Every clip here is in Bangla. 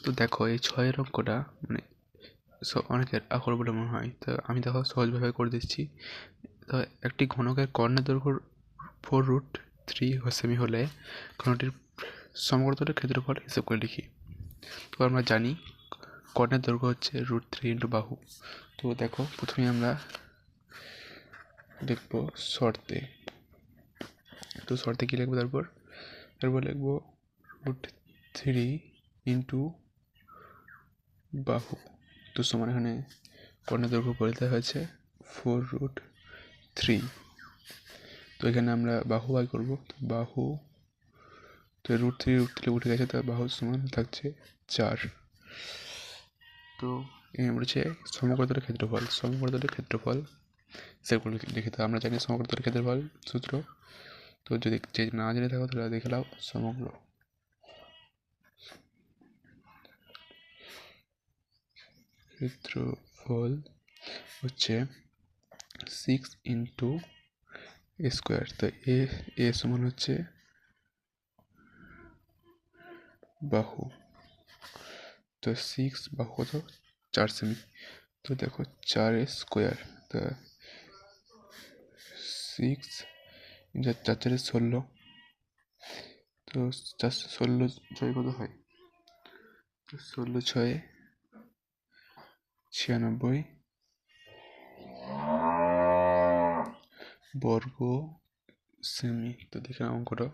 তো দেখো এই 6-এর অঙ্কটা মানে অনেকের আকর বলে মনে হয়, তো আমি দেখো সহজভাবে করে দিচ্ছি। তো একটি ঘনকের কর্ণের দৈর্ঘ্য 4√3 সেমি হলে ঘনটির সমগ্রতলের ক্ষেত্রফল হিসাব করে লিখি। তো আমরা জানি কর্ণের দৈর্ঘ্য হচ্ছে √3 ইন্টু বাহু। তো দেখো প্রথমে আমরা লিখবো শর্তে। তো শর্তে কী লিখবো, তারপর লিখবো √3 ইন্টু বাহু। তো সমান এখানে কর্ণের দৈর্ঘ্য বলতে হয়েছে 4√3। তো এখানে আমরা বাহু বাই করবো। তো বাহু, তো √3 উঠে গেছে, তার বাহু সমান থাকছে 4। তো এখানে বলেছে সমগ্রতলের ক্ষেত্রফল সেগুলো লিখে দাও। আমরা জানি সমগ্রতলের ক্ষেত্রফল সূত্র। তো যদি না জেনে থাকো তাহলে দেখে নাও। সমগ্র ক্ষেত্রফল হচ্ছে 6 ইন্টু স্কোয়ার। তো এ সমান হচ্ছে বাহু। তো 6 বাহু কত, 4 সেমি। তো দেখো 4 স্কোয়ার, তো 6 4 4 16। তো 16 6 কত হয়, তো 16 6 96 বর্গ সেমি। তো দেখে অঙ্কটা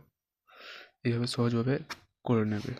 এইভাবে সহজভাবে করে নেবে।